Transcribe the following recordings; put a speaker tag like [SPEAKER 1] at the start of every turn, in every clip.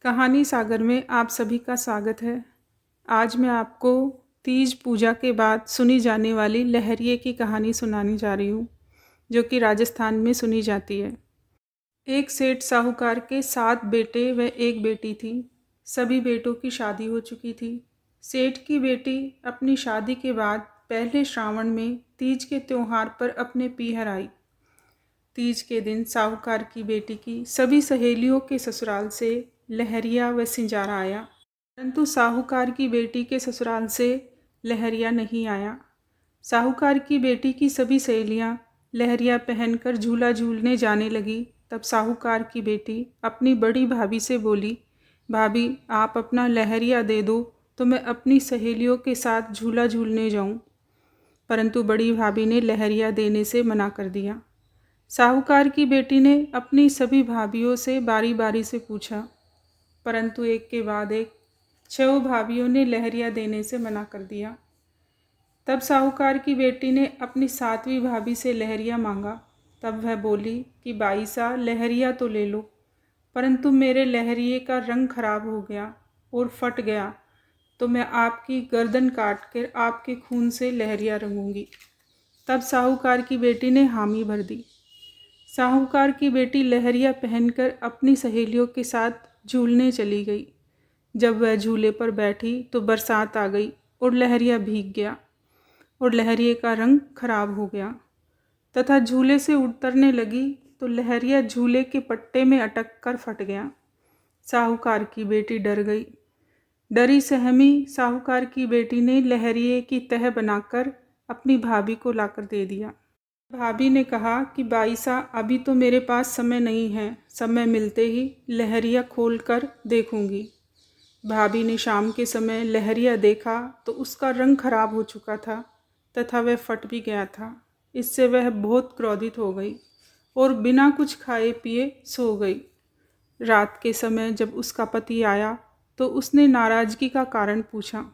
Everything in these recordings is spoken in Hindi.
[SPEAKER 1] कहानी सागर में आप सभी का स्वागत है। आज मैं आपको तीज पूजा के बाद सुनी जाने वाली लहरिये की कहानी सुनाने जा रही हूँ, जो कि राजस्थान में सुनी जाती है। एक सेठ साहूकार के 7 बेटे व एक बेटी थी। सभी बेटों की शादी हो चुकी थी। सेठ की बेटी अपनी शादी के बाद पहले श्रावण में तीज के त्योहार पर अपने पीहर आई। तीज के दिन साहूकार की बेटी की सभी सहेलियों के ससुराल से लहरिया व सिंजारा आया, परंतु साहूकार की बेटी के ससुराल से लहरिया नहीं आया। साहूकार की बेटी की सभी सहेलियां लहरिया पहनकर झूला झूलने जाने लगी। तब साहूकार की बेटी अपनी बड़ी भाभी से बोली, भाभी आप अपना लहरिया दे दो तो मैं अपनी सहेलियों के साथ झूला झूलने जाऊं। परंतु बड़ी भाभी ने लहरिया देने से मना कर दिया। साहूकार की बेटी ने अपनी सभी भाभियों से बारी बारी से पूछा, परंतु एक के बाद एक 6 भाभियों ने लहरिया देने से मना कर दिया। तब साहूकार की बेटी ने अपनी 7वीं भाभी से लहरिया मांगा। तब वह बोली कि बाईसा लहरिया तो ले लो, परंतु मेरे लहरिये का रंग खराब हो गया और फट गया तो मैं आपकी गर्दन काट कर आपके खून से लहरिया रंगूंगी। तब साहूकार की बेटी ने हामी भर दी। साहूकार की बेटी लहरिया पहनकर अपनी सहेलियों के साथ झूलने चली गई। जब वह झूले पर बैठी तो बरसात आ गई और लहरिया भीग गया और लहरिये का रंग खराब हो गया तथा झूले से उतरने लगी तो लहरिया झूले के पट्टे में अटक कर फट गया। साहूकार की बेटी डर गई। डरी सहमी साहूकार की बेटी ने लहरिये की तह बनाकर अपनी भाभी को लाकर दे दिया। भाभी ने कहा कि बाईसा अभी तो मेरे पास समय नहीं है, समय मिलते ही लहरिया खोल कर देखूंगी। भाभी ने शाम के समय लहरिया देखा तो उसका रंग खराब हो चुका था तथा वह फट भी गया था। इससे वह बहुत क्रोधित हो गई और बिना कुछ खाए पिए सो गई। रात के समय जब उसका पति आया तो उसने नाराज़गी का कारण पूछा।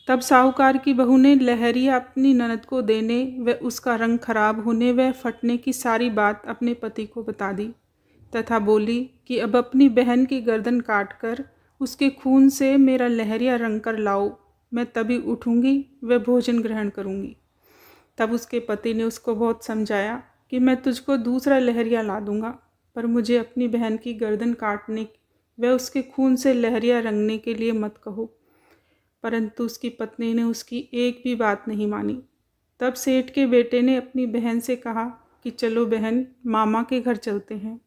[SPEAKER 1] तब साहूकार की बहू ने लहरिया अपनी ननद को देने व उसका रंग खराब होने व फटने की सारी बात अपने पति को बता दी तथा बोली कि अब अपनी बहन की गर्दन काटकर उसके खून से मेरा लहरिया रंग कर लाओ, मैं तभी उठूंगी व भोजन ग्रहण करूंगी। तब उसके पति ने उसको बहुत समझाया कि मैं तुझको दूसरा लहरिया ला दूंगा, पर मुझे अपनी बहन की गर्दन काटने व उसके खून से लहरिया रंगने के लिए मत कहो। परंतु उसकी पत्नी ने उसकी एक भी बात नहीं मानी। तब सेठ के बेटे ने अपनी बहन से कहा कि चलो बहन, मामा के घर चलते हैं।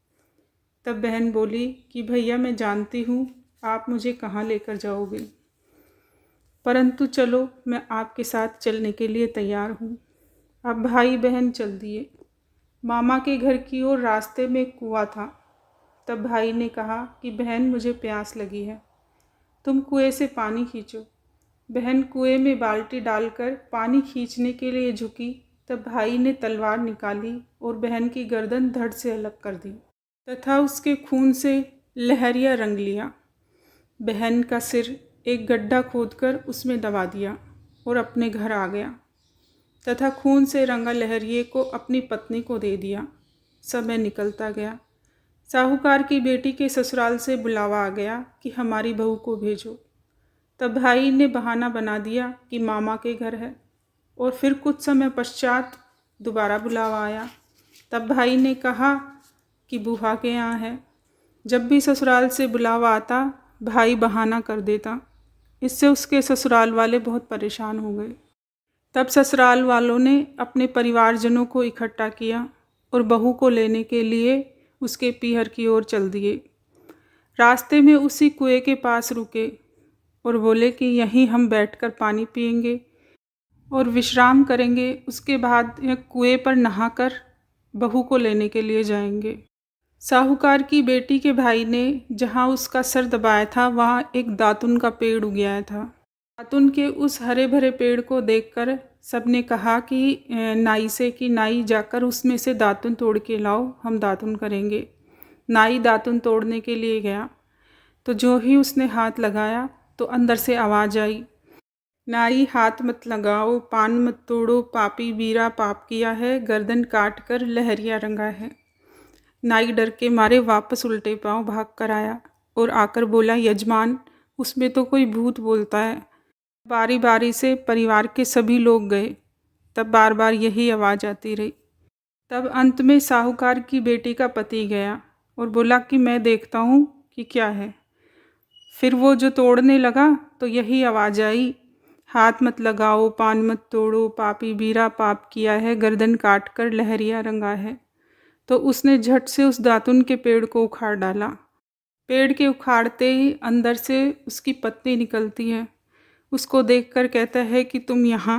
[SPEAKER 1] तब बहन बोली कि भैया मैं जानती हूँ आप मुझे कहाँ लेकर जाओगे, परंतु चलो मैं आपके साथ चलने के लिए तैयार हूँ। अब भाई बहन चल दिए। मामा के घर की ओर रास्ते में एक कुआं था। तब भाई ने कहा कि बहन मुझे प्यास लगी है, तुम कुएं से पानी खींचो। बहन कुएं में बाल्टी डालकर पानी खींचने के लिए झुकी। तब भाई ने तलवार निकाली और बहन की गर्दन धड़ से अलग कर दी तथा उसके खून से लहरिया रंग लिया। बहन का सिर एक गड्ढा खोदकर उसमें दबा दिया और अपने घर आ गया तथा खून से रंगा लहरिये को अपनी पत्नी को दे दिया। समय निकलता गया। साहूकार की बेटी के ससुराल से बुलावा आ गया कि हमारी बहू को भेजो। तब भाई ने बहाना बना दिया कि मामा के घर है और फिर कुछ समय पश्चात दोबारा बुलावा आया। तब भाई ने कहा कि बुआ के यहाँ है। जब भी ससुराल से बुलावा आता भाई बहाना कर देता। इससे उसके ससुराल वाले बहुत परेशान हो गए। तब ससुराल वालों ने अपने परिवारजनों को इकट्ठा किया और बहू को लेने के लिए उसके पीहर की ओर चल दिए। रास्ते में उसी कुएं के पास रुके और बोले कि यहीं हम बैठकर पानी पिएंगे और विश्राम करेंगे। उसके बाद यह कुएं पर नहाकर बहू को लेने के लिए जाएंगे। साहूकार की बेटी के भाई ने जहाँ उसका सर दबाया था वहाँ एक दातुन का पेड़ उग गया था। दातुन के उस हरे भरे पेड़ को देखकर सबने कहा कि नाई से कि नाई जाकर उसमें से दातुन तोड़ के लाओ, हम दातुन करेंगे। नाई दातुन तोड़ने के लिए गया तो जो ही उसने हाथ लगाया तो अंदर से आवाज़ आई, नाई हाथ मत लगाओ, पान मत तोड़ो, पापी बीरा पाप किया है, गर्दन काट कर लहरिया रंगा है। नाई डर के मारे वापस उल्टे पांव भाग कर आया। और आकर बोला, यजमान, उसमें तो कोई भूत बोलता है। बारी बारी से परिवार के सभी लोग गए, तब बार बार यही आवाज़ आती रही। तब अंत में साहूकार की बेटी का पति गया और बोला कि मैं देखता हूँ कि क्या है। फिर वो जो तोड़ने लगा तो यही आवाज़ आई, हाथ मत लगाओ, पान मत तोड़ो, पापी बीरा पाप किया है, गर्दन काट कर लहरिया रंगा है। तो उसने झट से उस दातुन के पेड़ को उखाड़ डाला। पेड़ के उखाड़ते ही अंदर से उसकी पत्नी निकलती है। उसको देखकर कहता है कि तुम यहाँ।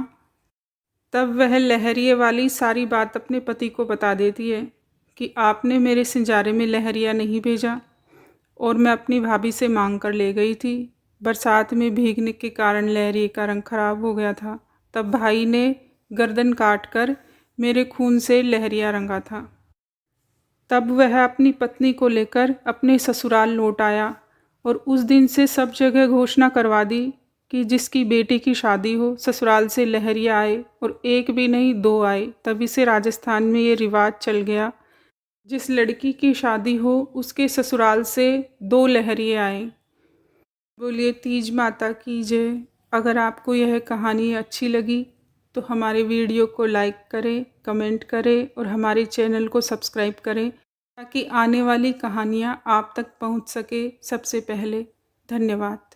[SPEAKER 1] तब वह लहरिये वाली सारी बात अपने पति को बता देती है कि आपने मेरे सिंजारे में लहरिया नहीं भेजा और मैं अपनी भाभी से मांग कर ले गई थी। बरसात में भीगने के कारण लहरिये का रंग खराब हो गया था। तब भाई ने गर्दन काट कर मेरे खून से लहरिया रंगा था। तब वह अपनी पत्नी को लेकर अपने ससुराल लौट आया और उस दिन से सब जगह घोषणा करवा दी कि जिसकी बेटी की शादी हो ससुराल से लहरिया आए, और एक भी नहीं 2 आए। तभी से राजस्थान में ये रिवाज चल गया, जिस लड़की की शादी हो उसके ससुराल से 2 लहरिये आए। बोलिए तीज माता की जय। अगर आपको यह कहानी अच्छी लगी तो हमारे वीडियो को लाइक करें, कमेंट करें और हमारे चैनल को सब्सक्राइब करें ताकि आने वाली कहानियाँ आप तक पहुँच सके सबसे पहले। धन्यवाद।